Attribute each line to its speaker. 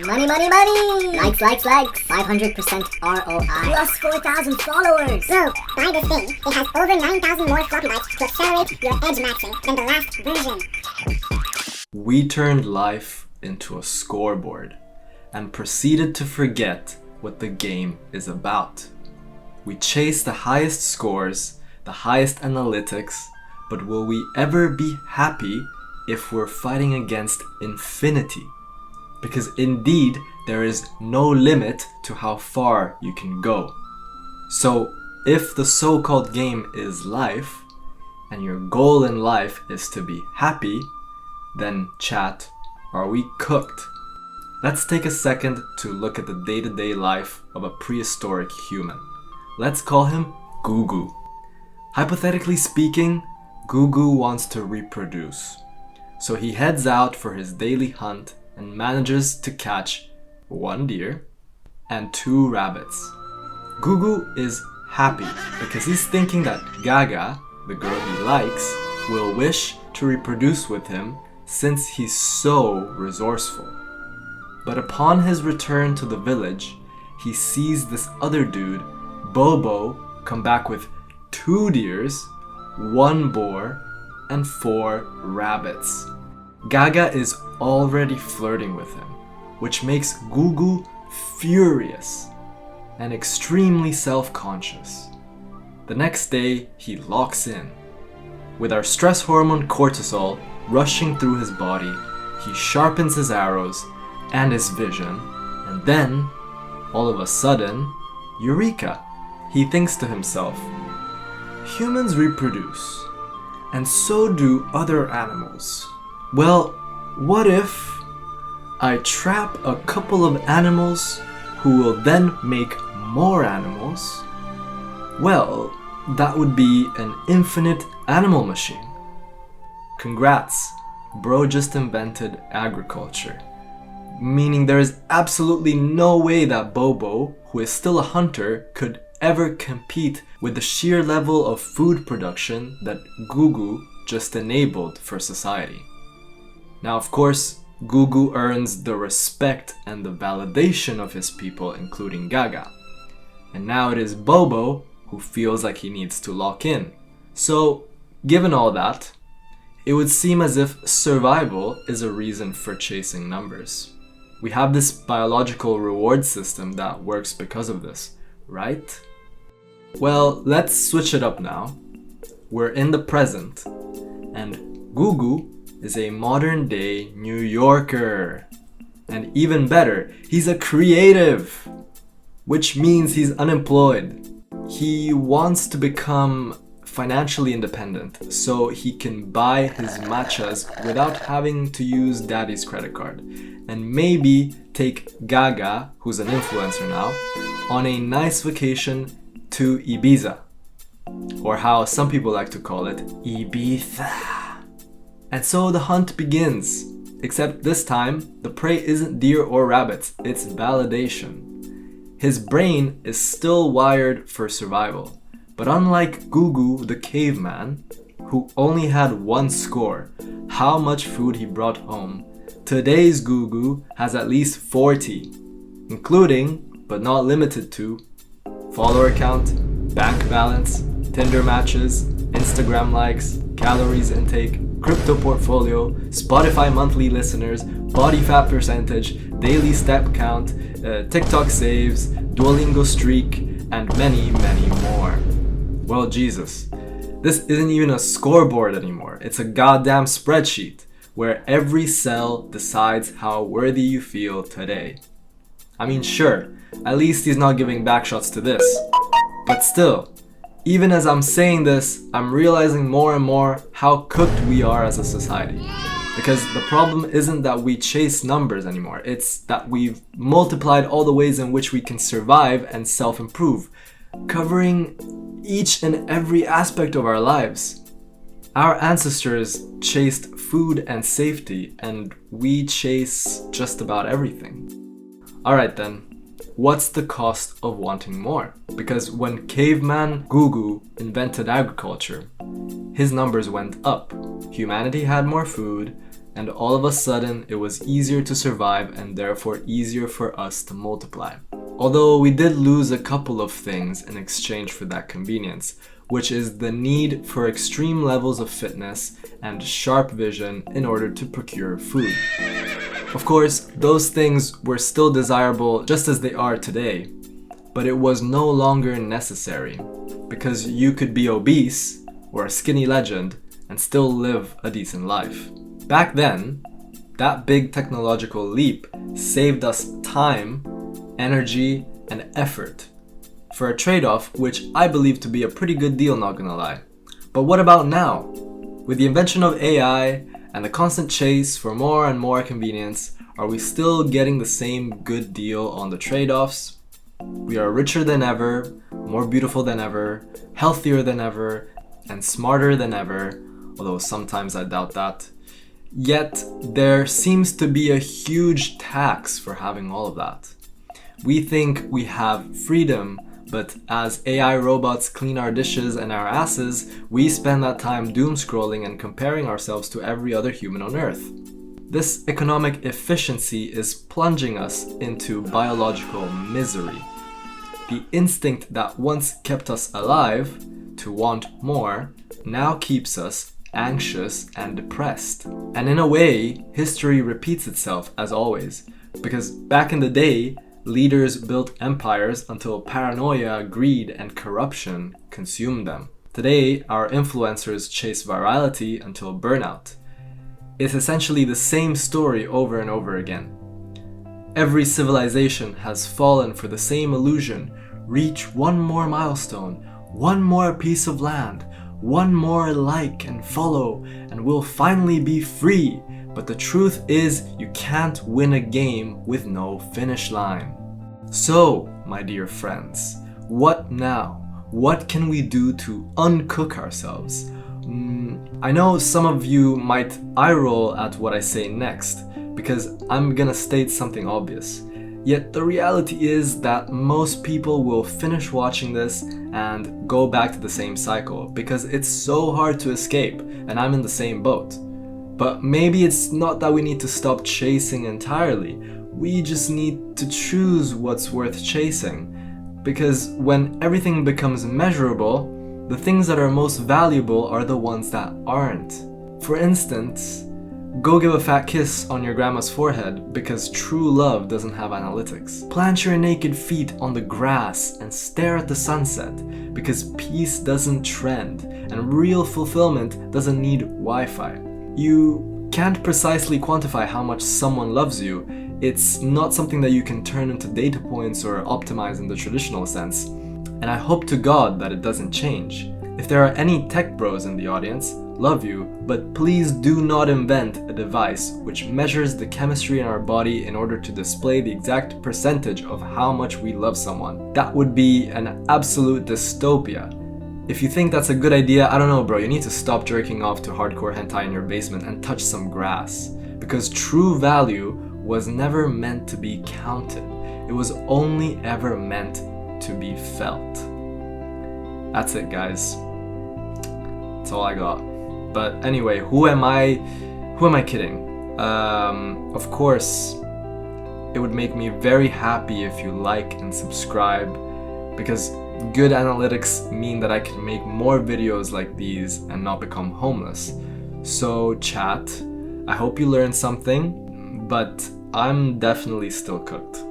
Speaker 1: Money, money, money! Likes, likes, likes. 500% ROI. Plus 4,000 followers.
Speaker 2: Bro, buy this thing. It has over 9,000 more floppy bytes to accelerate your edge matching than the last version.
Speaker 3: We turned life into a scoreboard and proceeded to forget what the game is about. We chase the highest scores, the highest analytics, but will we ever be happy if we're fighting against infinity? Because indeed, there is no limit to how far you can go. So, if the so-called game is life, and your goal in life is to be happy, then chat, are we cooked? Let's take a second to look at the day-to-day life of a prehistoric human. Let's call him Gugu. Hypothetically speaking, Gugu wants to reproduce. So he heads out for his daily hunt and manages to catch 1 deer and 2 rabbits. Gugu is happy because he's thinking that Gaga, the girl he likes, will wish to reproduce with him since he's so resourceful. But upon his return to the village, he sees this other dude, Bobo, come back with 2 deers, 1 boar, and 4 rabbits. Gaga is already flirting with him, which makes Gugu furious and extremely self-conscious. The next day, he locks in. With our stress hormone cortisol rushing through his body, he sharpens his arrows and his vision, and then, all of a sudden, eureka! He thinks to himself, humans reproduce, and so do other animals. Well, what if I trap a couple of animals who will then make more animals? Well, that would be an infinite animal machine. Congrats, bro just invented agriculture. Meaning there is absolutely no way that Bobo, who is still a hunter, could ever compete with the sheer level of food production that Gugu just enabled for society. Now, of course, Gugu earns the respect and the validation of his people, including Gaga. And now it is Bobo who feels like he needs to lock in. So, given all that, it would seem as if survival is a reason for chasing numbers. We have this biological reward system that works because of this, right? Well, let's switch it up now. We're in the present, and Gugu is a modern day New Yorker. And even better, he's a creative, which means he's unemployed. He wants to become financially independent so he can buy his matchas without having to use daddy's credit card, and maybe take Gaga, who's an influencer now, on a nice vacation to Ibiza, or how some people like to call it, Ibiza. And so the hunt begins, except this time the prey isn't deer or rabbits, it's validation. His brain is still wired for survival, but unlike Gugu the caveman, who only had 1 score, how much food he brought home, today's Gugu has at least 40, including, but not limited to, follower count, bank balance, Tinder matches, Instagram likes, calories intake, crypto portfolio, Spotify monthly listeners, body fat percentage, daily step count, TikTok saves, Duolingo streak, and many, many more. Well, Jesus, this isn't even a scoreboard anymore. It's a goddamn spreadsheet where every cell decides how worthy you feel today. I mean, sure, at least he's not giving backshots to this. But still, even as I'm saying this, I'm realizing more and more how cooked we are as a society. Because the problem isn't that we chase numbers anymore, it's that we've multiplied all the ways in which we can survive and self-improve, covering each and every aspect of our lives. Our ancestors chased food and safety, and we chase just about everything. Alright then. What's the cost of wanting more? Because when caveman Gugu invented agriculture, his numbers went up. Humanity had more food, and all of a sudden it was easier to survive and therefore easier for us to multiply. Although we did lose a couple of things in exchange for that convenience, which is the need for extreme levels of fitness and sharp vision in order to procure food. Of course, those things were still desirable just as they are today, but it was no longer necessary, because you could be obese or a skinny legend and still live a decent life. Back then, that big technological leap saved us time, energy, and effort for a trade-off which I believe to be a pretty good deal, not gonna lie. But what about now? With the invention of AI and the constant chase for more and more convenience, are we still getting the same good deal on the trade-offs? We are richer than ever, more beautiful than ever, healthier than ever, and smarter than ever, although sometimes I doubt that. Yet, there seems to be a huge tax for having all of that. We think we have freedom, but as AI robots clean our dishes and our asses, we spend that time doom scrolling and comparing ourselves to every other human on Earth. This economic efficiency is plunging us into biological misery. The instinct that once kept us alive, to want more, now keeps us anxious and depressed. And in a way, history repeats itself as always, because back in the day, leaders built empires until paranoia, greed, and corruption consumed them. Today, our influencers chase virality until burnout. It's essentially the same story over and over again. Every civilization has fallen for the same illusion: reach one more milestone, one more piece of land, one more like and follow, and we'll finally be free. But the truth is, you can't win a game with no finish line. So, my dear friends, what now? What can we do to uncook ourselves? I know some of you might eye roll at what I say next, because I'm gonna state something obvious. Yet the reality is that most people will finish watching this and go back to the same cycle, because it's so hard to escape, and I'm in the same boat. But maybe it's not that we need to stop chasing entirely. We just need to choose what's worth chasing. Because when everything becomes measurable, the things that are most valuable are the ones that aren't. For instance, go give a fat kiss on your grandma's forehead, because true love doesn't have analytics. Plant your naked feet on the grass and stare at the sunset, because peace doesn't trend and real fulfillment doesn't need Wi-Fi. You can't precisely quantify how much someone loves you. It's not something that you can turn into data points or optimize in the traditional sense. And I hope to God that it doesn't change. If there are any tech bros in the audience, love you, but please do not invent a device which measures the chemistry in our body in order to display the exact percentage of how much we love someone. That would be an absolute dystopia. If you think that's a good idea, I don't know, bro, you need to stop jerking off to hardcore hentai in your basement and touch some grass. Because true value was never meant to be counted. It was only ever meant to be felt. That's it, guys. That's all I got. But anyway, who am I kidding? Of course, it would make me very happy if you like and subscribe, because good analytics mean that I can make more videos like these and not become homeless. So chat, I hope you learned something, but I'm definitely still cooked.